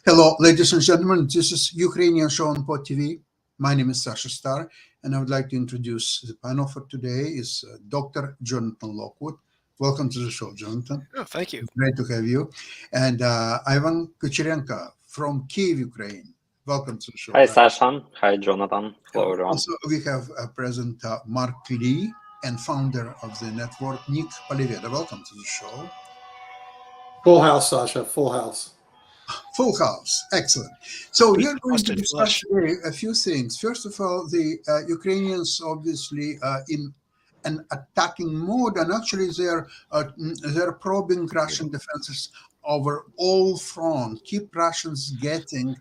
Hello, ladies and gentlemen. This is Ukrainian show on Pod TV. My name is Sasha Star, and I would like to introduce the panel for today is Dr. Jonathan Lockwood. Welcome to the show, Jonathan. Oh, thank you. Great to have you. And Ivan Kucherenko from Kiev, Ukraine. Welcome to the show. Hi, Sasha. Hi, Jonathan. Hello, everyone. Also, we have present Mark Lee and founder of the network, Nick Poliveda. Welcome to the show. Full house, Sasha. Full house. Full house. Excellent. So we are going to discuss today a few things. First of all, the Ukrainians obviously in an attacking mode, and actually they're probing Russian defenses over all fronts. Keep Russians trying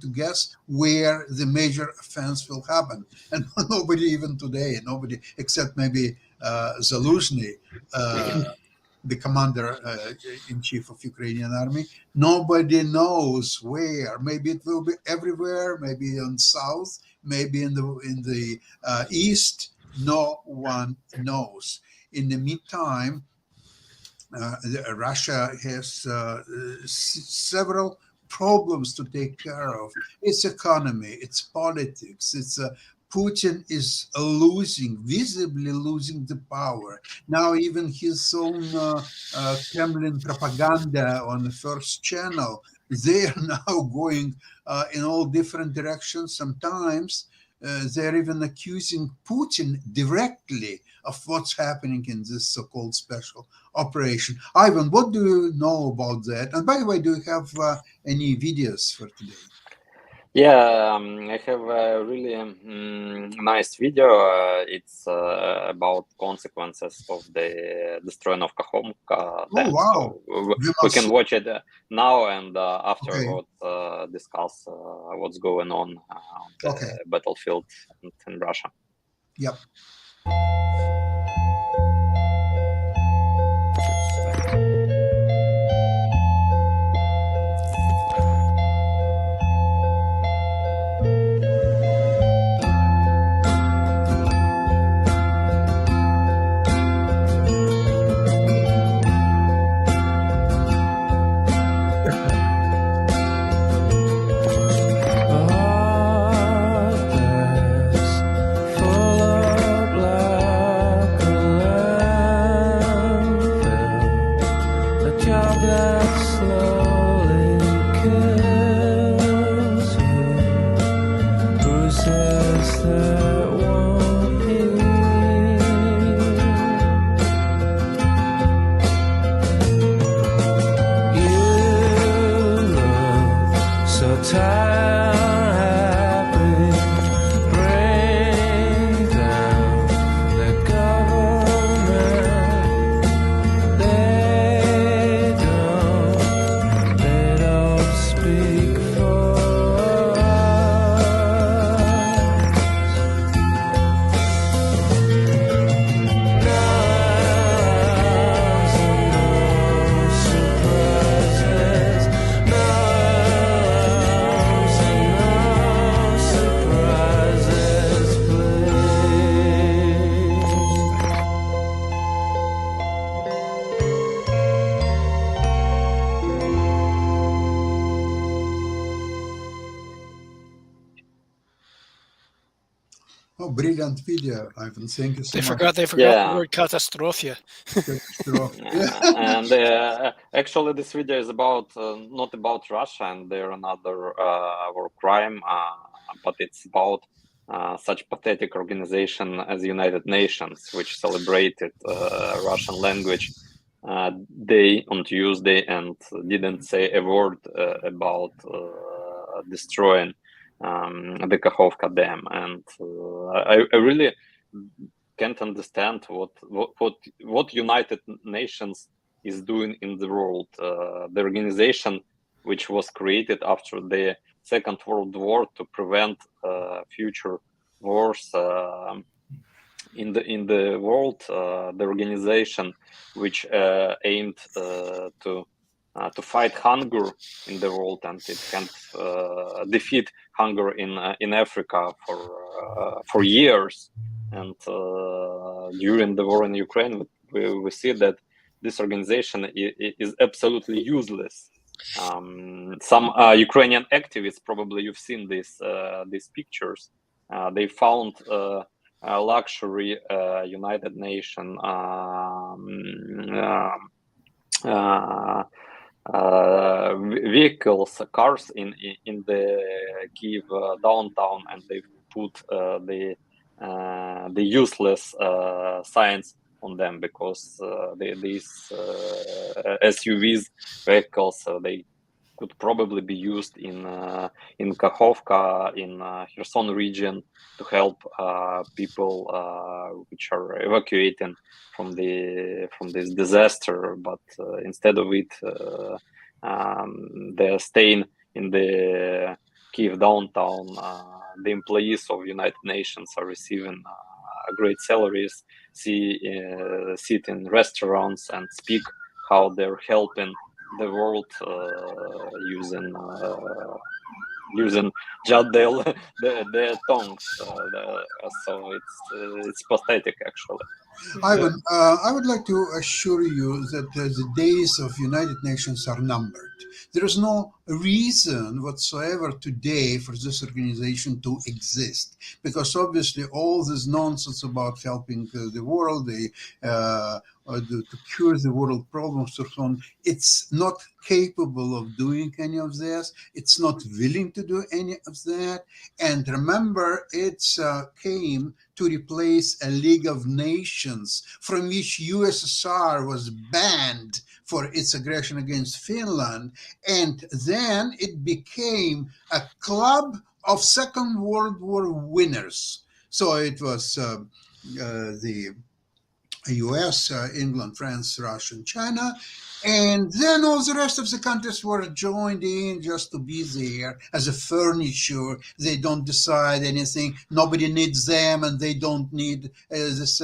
to guess where the major offense will happen. And nobody, even today, nobody except maybe Zaluzhny, the commander-in-chief of Ukrainian army, nobody knows where. Maybe it will be everywhere. Maybe in south. Maybe in the east. No one knows. In the meantime, Russia has several problems to take care of. Its economy, its politics, its Putin is visibly losing the power. Now even his own Kremlin propaganda on the first channel, they are now going in all different directions. Sometimes they're even accusing Putin directly of what's happening in this so-called special operation. Ivan, what do you know about that? And by the way, do you have any videos for today? Yeah, I have a really nice video. It's about consequences of the destroying of Kachomka. Oh, wow. So we can watch it now, and afterwards discuss what's going on the battlefield in Russia. Yep. Oh, brilliant video, Ivan. Thank you so much. They forgot Yeah. the word catastrophia. And actually, this video is about not about Russia and their another war crime, but it's about such pathetic organization as United Nations, which celebrated Russian language day on Tuesday and didn't say a word about destroying the Kakhovka Dam. And I really can't understand what United Nations is doing in the world. The organization which was created after the Second World War to prevent future wars in the world. The organization which aimed to fight hunger in the world, and it can defeat hunger in Africa for years. And during the war in Ukraine, we see that this organization is absolutely useless. Some Ukrainian activists, probably you've seen these pictures. They found a luxury United Nations vehicles, cars in the Kiev downtown, and they put the useless signs on them, because these SUVs vehicles they could probably be used in Kakhovka, in Kherson region, to help people which are evacuating from this disaster. But instead of it, they're staying in the Kiev downtown. The employees of United Nations are receiving great salaries, sit in restaurants and speak how they're helping the world using just their tongues. So it's pathetic, actually. Ivan, I would like to assure you that the days of United Nations are numbered. There is no reason whatsoever today for this organization to exist, because obviously all this nonsense about helping the world, to cure the world problems, so on, it's not capable of doing any of this. It's not willing to do any of that. And remember, it came to replace a League of Nations from which USSR was banned for its aggression against Finland. And then it became a club of Second World War winners. So it was the US, England, France, Russia, and China. And then all the rest of the countries were joined in just to be there as a furniture. They don't decide anything. Nobody needs them, and they don't need this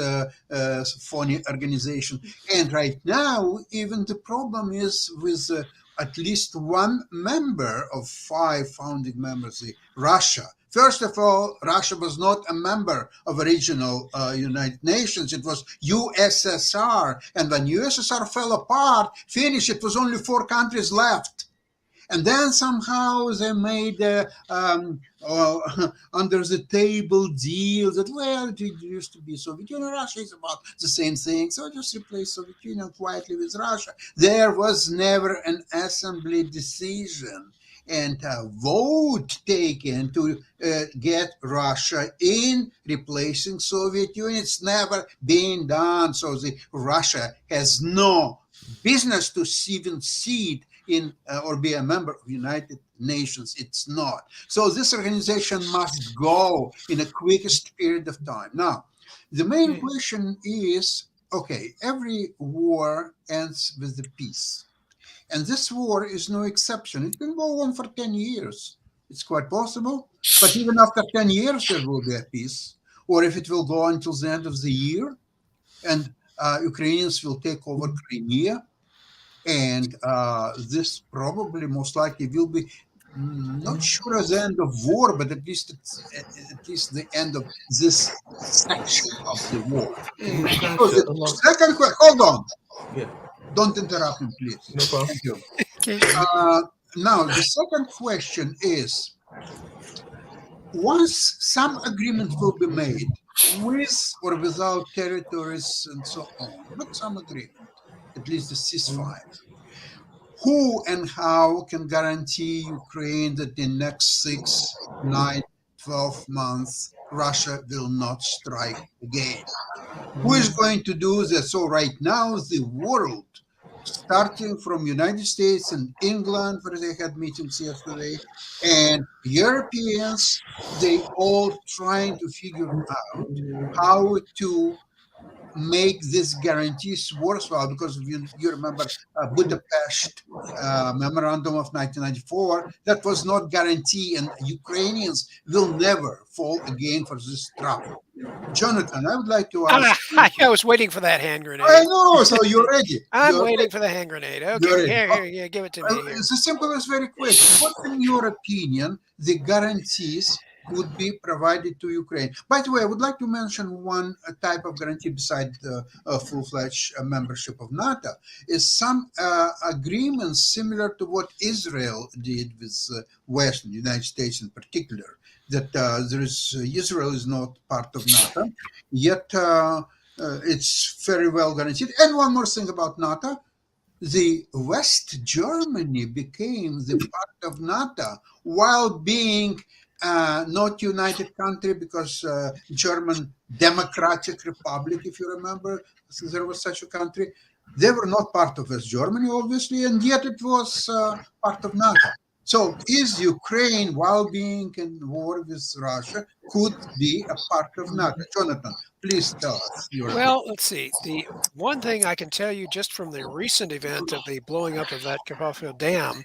phony organization. And right now, even the problem is with at least one member of 5 founding members, Russia. First of all, Russia was not a member of original United Nations. It was USSR. And when USSR fell apart, finished, it was only 4 countries left. And then somehow they made under the table deal that, well, it used to be Soviet Union. Russia is about the same thing. So just replace Soviet Union quietly with Russia. There was never an assembly decision and a vote taken to get Russia in replacing Soviet Union. It's never been done. So Russia has no business to even seat in or be a member of United Nations. It's not. So this organization must go in the quickest period of time. Now, the main question is, okay, every war ends with the peace. And this war is no exception. It can go on for 10 years. It's quite possible. But even after 10 years, there will be a peace. Or if it will go until the end of the year, and Ukrainians will take over Crimea, and this probably most likely will be not sure at the end of war, but at least the end of this section of the war. So the second question, hold on. Yeah. Don't interrupt me, please. No problem. Thank you. Now, the second question is, once some agreement will be made with or without territories and so on, but some agreement, at least a ceasefire, who and how can guarantee Ukraine that in next 6, 9, 12 months, Russia will not strike again? Who is going to do this? So right now, the world, starting from United States and England, where they had meetings yesterday, and Europeans, they all trying to figure out how to make these guarantees worthwhile, because you remember Budapest Memorandum of 1994, that was not guarantee, and Ukrainians will never fall again for this trap. Jonathan, I would like to ask. I was waiting for that hand I grenade. know, so you're ready. I'm You're waiting ready. for the hand grenade. You're Okay, ready. here, yeah, give it to me. Here. The simple is very quick. What, in your opinion, the guarantees could be provided to Ukraine? By the way, I would like to mention one type of guarantee beside the full-fledged membership of NATO, is some agreements similar to what Israel did with West, the United States in particular, that Israel is not part of NATO, yet it's very well guaranteed. And one more thing about NATO, the West Germany became the part of NATO while being not united country, because German Democratic Republic, if you remember, there was such a country. They were not part of West Germany, obviously, and yet it was part of NATO. So is Ukraine, while being in war with Russia, could be a part of NATO? Jonathan, please tell us your Well, let's see. The one thing I can tell you just from the recent event of the blowing up of that Karpov Dam,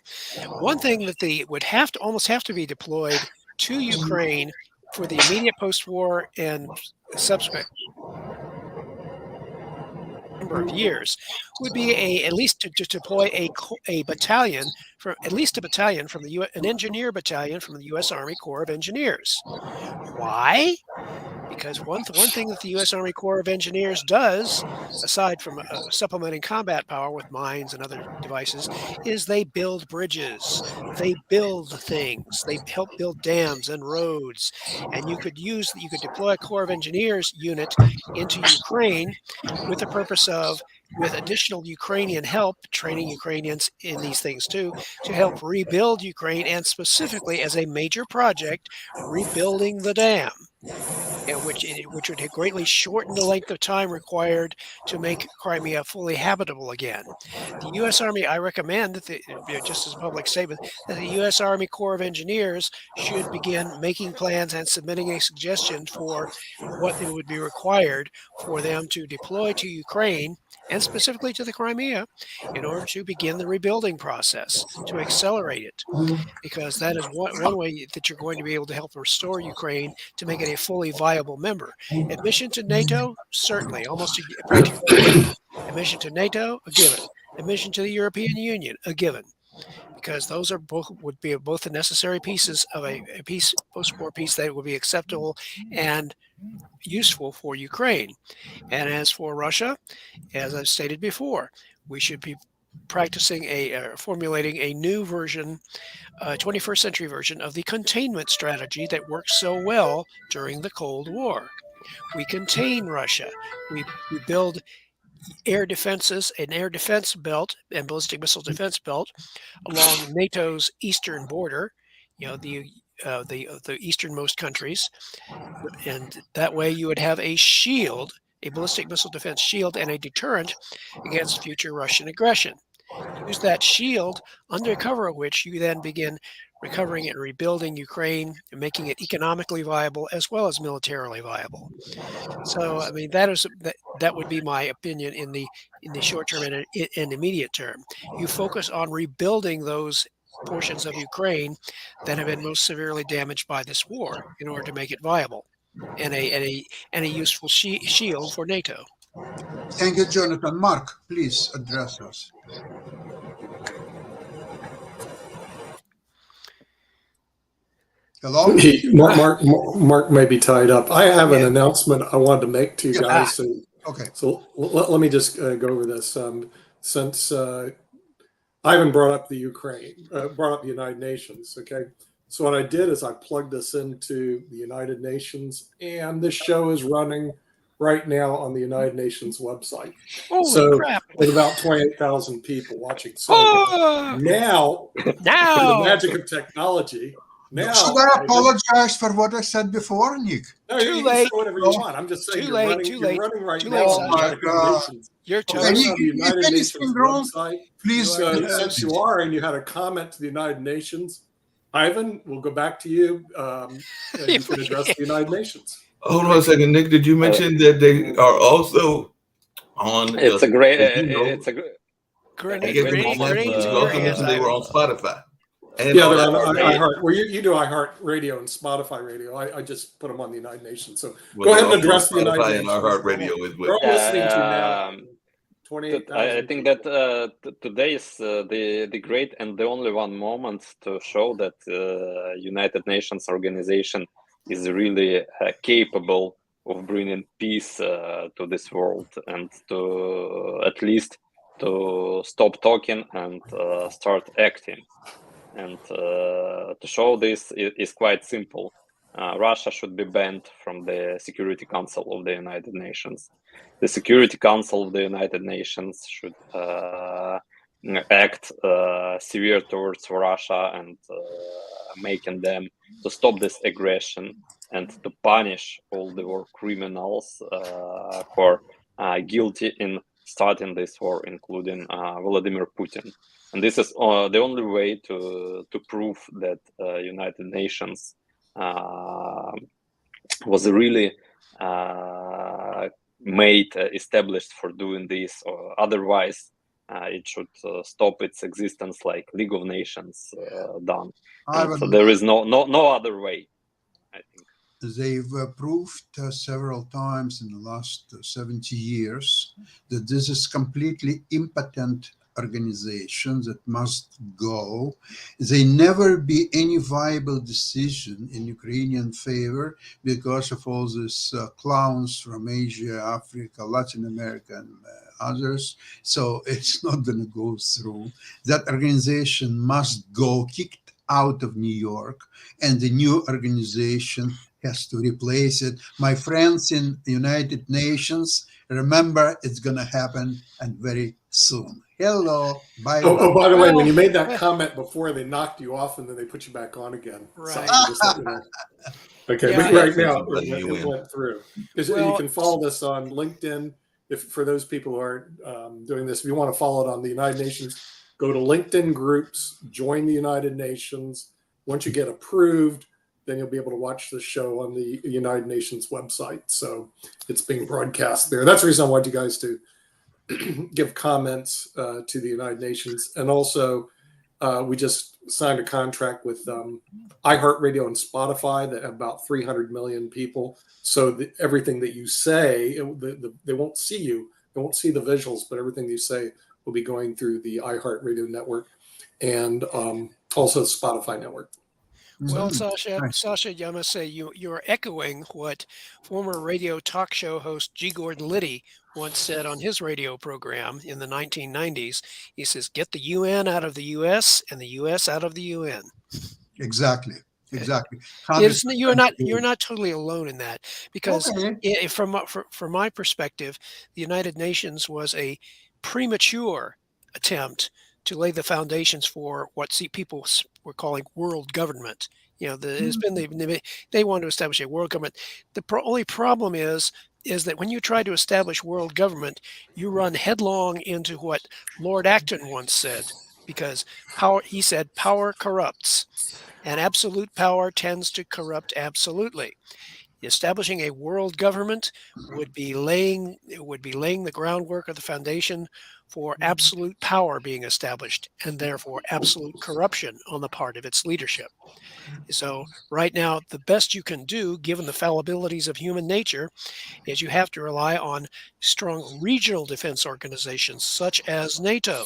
one thing that they would have to almost have to be deployed to Ukraine for the immediate post-war and subsequent number of years would be at least to deploy a battalion, for at least a battalion from the an engineer battalion from the U.S. Army Corps of Engineers. Why? Because one thing that the U.S. Army Corps of Engineers does, aside from supplementing combat power with mines and other devices, is they build bridges, they build things, they help build dams and roads. And you could deploy a Corps of Engineers unit into Ukraine with the purpose of, with additional Ukrainian help, training Ukrainians in these things too, to help rebuild Ukraine, and specifically as a major project, rebuilding the dam. Which would greatly shorten the length of time required to make Crimea fully habitable again. The U.S. Army, I recommend that, just as a public statement, that the U.S. Army Corps of Engineers should begin making plans and submitting a suggestion for what it would be required for them to deploy to Ukraine, and specifically to the Crimea, in order to begin the rebuilding process, to accelerate it. Because that is one way that you're going to be able to help restore Ukraine, to make it a fully viable member. Admission to NATO, certainly, almost practically a given. Admission to NATO, a given. Admission to the European Union, a given. Because those are would be both the necessary pieces of a post-war peace that would be acceptable and useful for Ukraine. And as for Russia, as I've stated before, we should be practicing formulating a new version, 21st century version of the containment strategy that worked so well during the Cold War. We contain Russia. We build air defenses, an air defense belt and ballistic missile defense belt along NATO's eastern border, the easternmost countries, and that way you would have a shield, a ballistic missile defense shield, and a deterrent against future Russian aggression. Use that shield, under cover of which you then begin recovering and rebuilding Ukraine and making it economically viable as well as militarily viable. So, I mean, that would be my opinion in the short term and in immediate term. You focus on rebuilding those portions of Ukraine that have been most severely damaged by this war in order to make it viable and a useful shield for NATO. Thank you, Jonathan. Mark, please address us. Hello? Mark may be tied up. I have an announcement I wanted to make to you guys. Okay. So let me just go over this. Since Ivan brought up the United Nations, okay? So what I did is I plugged this into the United Nations, and this show is running right now on the United Nations website. Holy So crap! with about 28,000 people watching. So Oh, now, through the now, magic of technology, now Should I apologize for what I said before, Nick? No, Too you can say late. whatever you want. I'm just saying Too you're late, running. too You're late, running right too now late, on the Sasha. United God. Nations. you're Okay, Running toast. on the United if Nations anything wrong, website. please. So since you are and you had a comment to the United Nations, Ivan, we'll go back to you. And you can address the United Nations. Hold on a second, Nick. Did you mention that they are also on? It's a great. You know, It's a great. I gave them a moment, moment. Grenade to You your also hands, mentioned they were Ivan. on Spotify. And Yeah, on they're on iHeart. iHeart. Well, you do iHeart Radio and Spotify Radio. I just put them on the United Nations. So well, go ahead they're and also on address the United Spotify Nations. and iHeartRadio as They're well. all listening to you now. Um, 28,000. I think that today is the great and the only one moment to show that United Nations organization is really capable of bringing peace to this world, and to at least to stop talking and start acting. And to show this is quite simple. Russia should be banned from the Security Council of the United Nations. The Security Council of the United Nations should act severe towards Russia and making them to stop this aggression and to punish all the war criminals who are guilty in starting this war, including Vladimir Putin. And this is the only way to prove that United Nations was really established for doing this, or otherwise it should stop its existence like League of Nations done. And so there is no other way, I think. They've proved several times in the last 70 years that this is completely impotent organization that must go. There never be any viable decision in Ukrainian favor because of all these clowns from Asia, Africa, Latin America, and others. So it's not going to go through. That organization must go, kicked out of New York, and the new organization has to replace it. My friends in the United Nations, remember, it's going to happen, and very soon. Hello, bye. Oh, by the way, when you made that comment before, they knocked you off and then they put you back on again. Right. So just let you know. Okay, Yeah, but right now letting it you in. went through. Well, You can follow this on LinkedIn. If for those people who aren't doing this, if you want to follow it on the United Nations, go to LinkedIn groups, join the United Nations. Once you get approved, then you'll be able to watch the show on the United Nations website. So it's being broadcast there. That's the reason I want you guys to give comments to the United Nations. And also, we just signed a contract with iHeartRadio and Spotify that have about 300 million people. So everything that you say, they won't see you. They won't see the visuals, but everything you say will be going through the iHeartRadio network and also the Spotify network. Well, Sasha, I must say you're echoing what former radio talk show host G. Gordon Liddy once said on his radio program in the 1990s. He says, "Get the UN out of the US and the US out of the UN." Exactly. You're not totally alone in that, because from my perspective, the United Nations was a premature attempt to lay the foundations for what people were calling world government. You know, they want to establish a world government. The only problem is that when you try to establish world government, you run headlong into what Lord Acton once said, because he said power corrupts, and absolute power tends to corrupt absolutely. Establishing a world government would be laying the groundwork of the foundation for absolute power being established, and therefore absolute corruption on the part of its leadership. So right now, the best you can do, given the fallibilities of human nature, is you have to rely on strong regional defense organizations such as NATO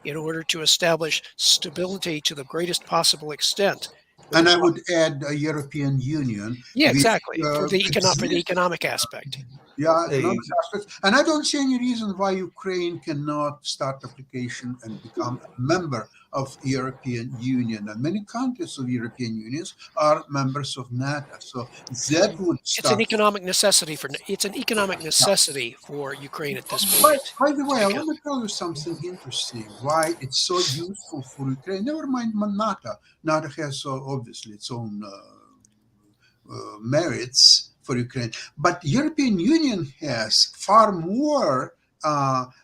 in order to establish stability to the greatest possible extent. And I would add a European Union. Yeah, exactly. For the economic aspect. Yeah, Hey, economic aspects. And I don't see any reason why Ukraine cannot start application and become a member of European Union. And many countries of European Unions are members of NATO. So that would It's an start. economic necessity for it's an economic necessity for Ukraine at this By, point by the way, to I become. want to tell you something interesting. Why it's so useful for Ukraine. Never mind NATO. NATO has obviously its own merits for Ukraine, but European Union has far more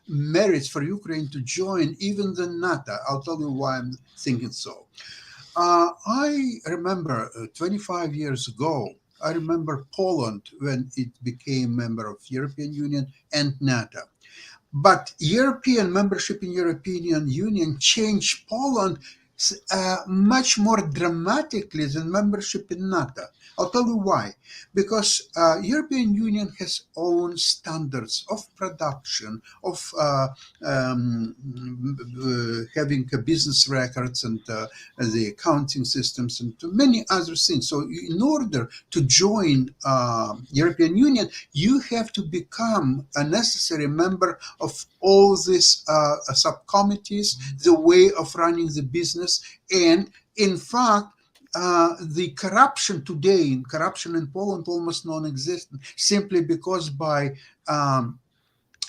merits for Ukraine to join even than NATO. I'll tell you why I'm thinking so. I remember 25 years ago. I remember Poland when it became member of European Union and NATO. But European membership in European Union changed Poland much more dramatically than membership in NATO. I'll tell you why. Because European Union has own standards of production, of having business records and the accounting systems and many other things. So in order to join European Union, you have to become a necessary member of all these subcommittees, the way of running the business, and in fact, the corruption in Poland almost non-existent, simply because by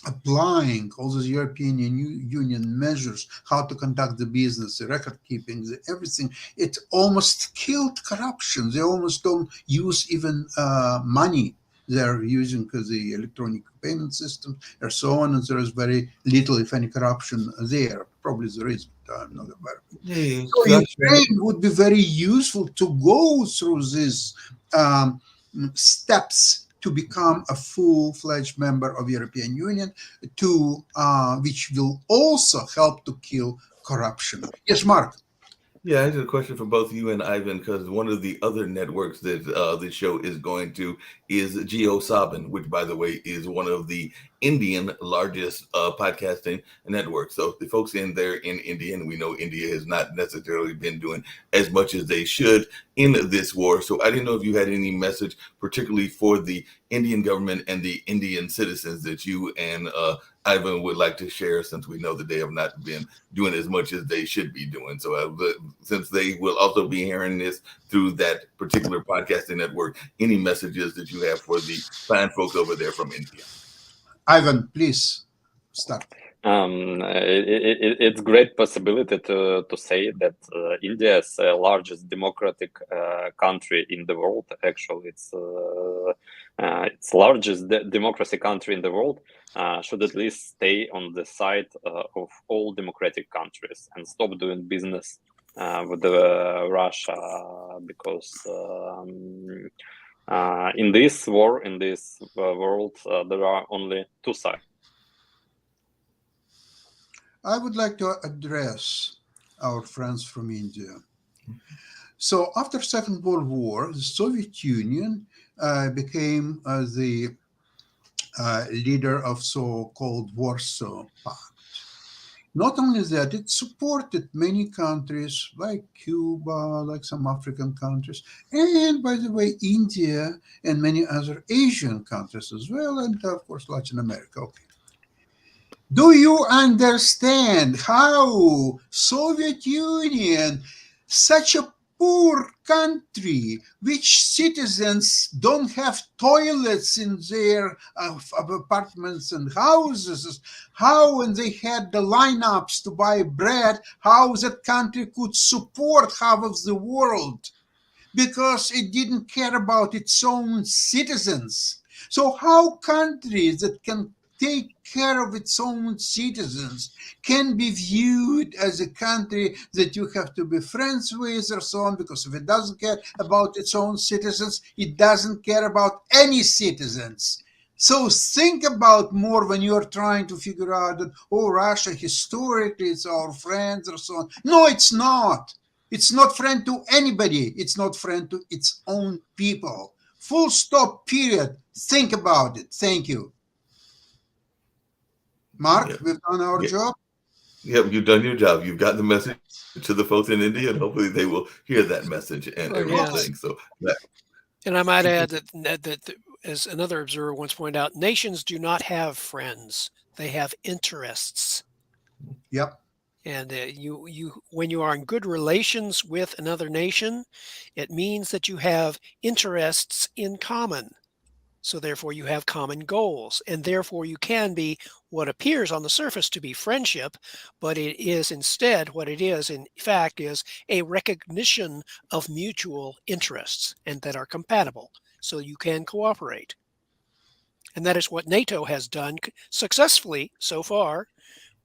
applying all those European Union measures, how to conduct the business, the record keeping, everything, it almost killed corruption. They almost don't use even money. They're using the electronic payment system and so on, and there is very little, if any, corruption there. Probably there is, but I'm not aware of it. hey, So Sasha. Ukraine would be very useful to go through these steps to become a full-fledged member of European Union, to which will also help to kill corruption. Yes, Mark. Yeah, I had a question for both you and Ivan, because one of the other networks that this show is going to is GeoSaban, which, by the way, is one of the Indian largest podcasting networks. So the folks in there in India, and we know India has not necessarily been doing as much as they should in this war. So I didn't know if you had any message, particularly for the Indian government and the Indian citizens, that you and Ivan would like to share, since we know that they have not been doing as much as they should be doing. So since they will also be hearing this through that particular podcasting network, any messages that you have for the fine folks over there from India? Ivan, please start. It's great possibility to say that India is the largest democratic country in the world. Actually, it's largest democracy country in the world. Should at least stay on the side of all democratic countries and stop doing business with Russia, because in this war, in this world, there are only two sides. I would like to address our friends from India. So after Second World War, the Soviet Union became the leader of so-called Warsaw Pact. Not only that, it supported many countries like Cuba, like some African countries, and by the way, India and many other Asian countries as well, and of course Latin America. Okay. Do you understand how Soviet Union, such a poor country, which citizens don't have toilets in their apartments and houses, how when they had the lineups to buy bread, how that country could support half of the world? Because it didn't care about its own citizens. So how countries that can take care of its own citizens can be viewed as a country that you have to be friends with or so on, because if it doesn't care about its own citizens, it doesn't care about any citizens. So think about more when you're trying to figure out that, oh, Russia historically it's our friends or so on. No, it's not. It's not friend to anybody. It's not friend to its own people. Full stop, period. Think about it. Thank you. Mark, Yep. we've done our job. Yep, you've done your job. You've got the message to the folks in India, and hopefully they will hear that message and everything. Yes. So And I might add that as another observer once pointed out, nations do not have friends; they have interests. Yep. And when you are in good relations with another nation, it means that you have interests in common. So therefore you have common goals, and therefore you can be what appears on the surface to be friendship, but it is instead what it is in fact is a recognition of mutual interests and that are compatible. So you can cooperate. And that is what NATO has done successfully so far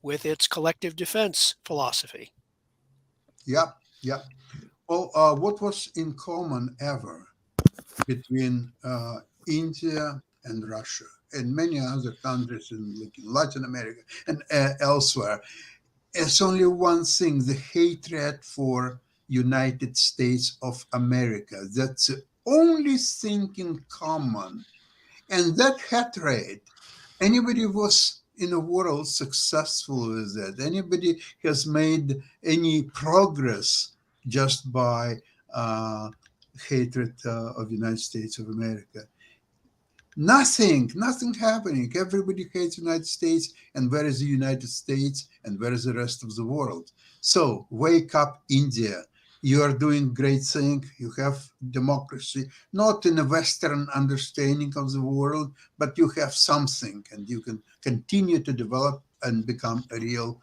with its collective defense philosophy. Yep. Yep. Well, what was in common ever between India and Russia and many other countries in, like, in Latin America and elsewhere? It's only one thing: the hatred for United States of America. That's the only thing in common. And that hatred, anybody was in the world successful with that? Anybody has made any progress just by hatred of the United States of America? Nothing happening. Everybody hates the United States, and where is the United States, and where is the rest of the world? So wake up, India. You are doing great thing. You have democracy, not in a Western understanding of the world, but you have something, and you can continue to develop and become a real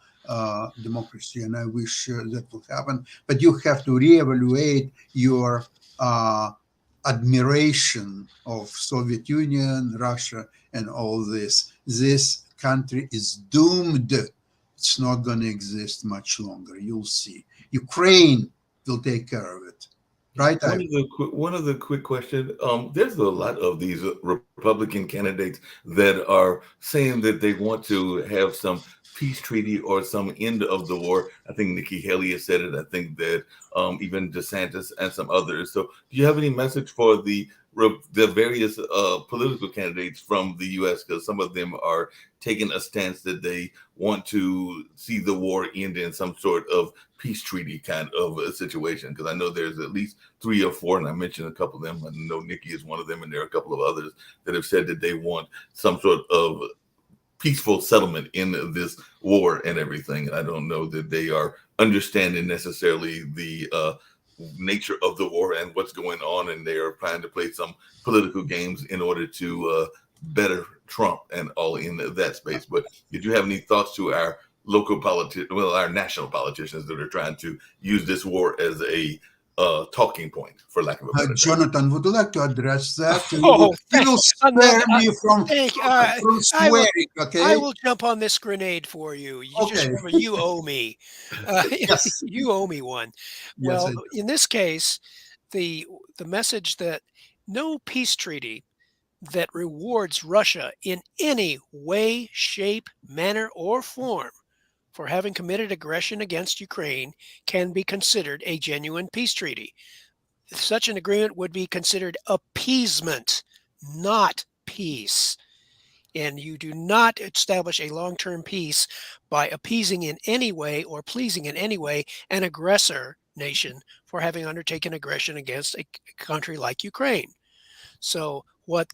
democracy. And I wish that will happen. But you have to reevaluate your admiration of Soviet Union, Russia, and all this. This country is doomed. It's not going to exist much longer. You'll see. Ukraine will take care of it. Right? One of the quick question. There's a lot of these Republican candidates that are saying that they want to have some peace treaty or some end of the war. I think Nikki Haley has said it. I think that even DeSantis and some others. So, do you have any message for the various political candidates from the U.S.? Because some of them are taking a stance that they want to see the war end in some sort of peace treaty kind of a situation. Because I know there's at least 3 or 4, and I mentioned a couple of them. I know Nikki is one of them, and there are a couple of others that have said that they want some sort of peaceful settlement in this war and everything. And I don't know that they are understanding necessarily the nature of the war and what's going on, and they are trying to play some political games in order to better Trump and all in that space. But did you have any thoughts to our our national politicians that are trying to use this war as a talking point, for lack of a better term? Jonathan, would you like to address that? Oh, you will spare me from swearing, okay? I will jump on this grenade for you. You just remember, you owe me. Yes. You owe me one. Yes, Well, in this case, the message that no peace treaty that rewards Russia in any way, shape, manner, or form for having committed aggression against Ukraine can be considered a genuine peace treaty. Such an agreement would be considered appeasement, not peace. And you do not establish a long-term peace by appeasing in any way or pleasing in any way an aggressor nation for having undertaken aggression against a country like Ukraine. So what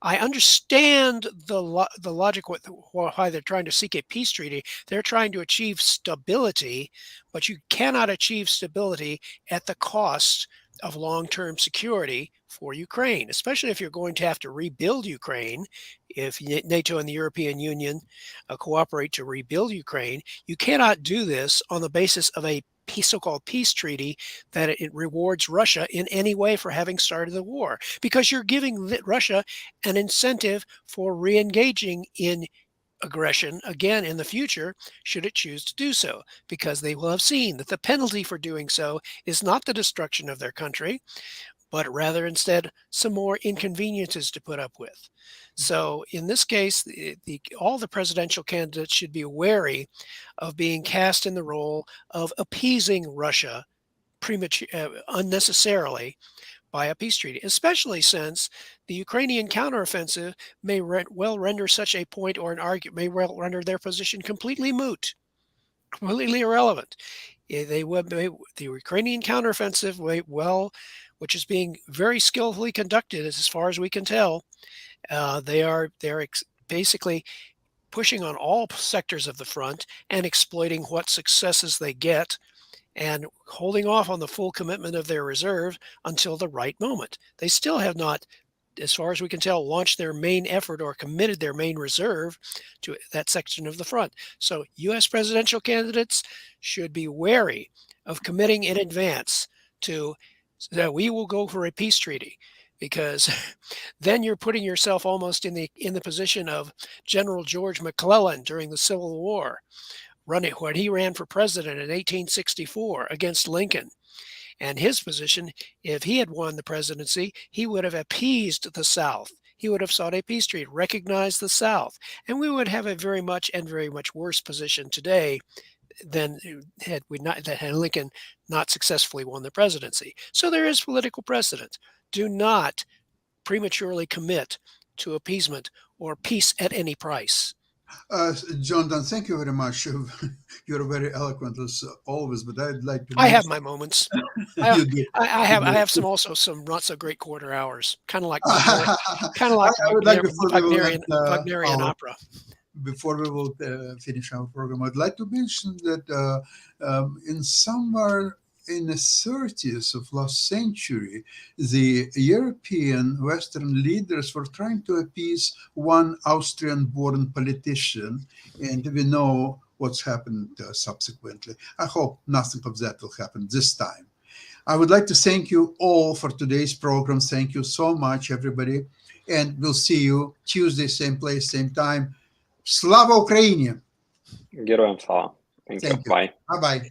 I understand the logic why they're trying to seek a peace treaty. They're trying to achieve stability, but you cannot achieve stability at the cost of long-term security for Ukraine, especially if you're going to have to rebuild Ukraine. If NATO and the European Union cooperate to rebuild Ukraine, you cannot do this on the basis of a so-called peace treaty that it rewards Russia in any way for having started the war, because you're giving Russia an incentive for re-engaging in aggression again in the future, should it choose to do so, because they will have seen that the penalty for doing so is not the destruction of their country, but rather instead some more inconveniences to put up with. So in this case, all the presidential candidates should be wary of being cast in the role of appeasing Russia unnecessarily by a peace treaty, especially since the Ukrainian counteroffensive may well render such a point or an argument, may well render their position completely moot, completely irrelevant. the Ukrainian counteroffensive, which is being very skillfully conducted, as far as we can tell. They're basically pushing on all sectors of the front and exploiting what successes they get, and holding off on the full commitment of their reserve until the right moment. They still have not, as far as we can tell, launched their main effort or committed their main reserve to that section of the front. So U.S. presidential candidates should be wary of committing in advance to that we will go for a peace treaty, because then you're putting yourself almost in the position of General George McClellan during the Civil War, when he ran for president in 1864 against Lincoln. And his position, if he had won the presidency, he would have appeased the South. He would have sought a peace treaty, recognized the South, and we would have a very much worse position today than had Lincoln not successfully won the presidency. So there is political precedent. Do not prematurely commit to appeasement or peace at any price. Jonathan, thank you very much. You're very eloquent as always, but I'd like to. I have my moments. I You have some not so great quarter hours, kind of like I would like Wagnerian opera. Before we will finish our program, I'd like to mention that in somewhere in the 30s of last century, the European Western leaders were trying to appease one Austrian-born politician, and we know what's happened subsequently. I hope nothing of that will happen this time. I would like to thank you all for today's program. Thank you so much, everybody. And we'll see you Tuesday, same place, same time. Slava Ukraini! Героям слава. Thank you. Bye. Bye-bye.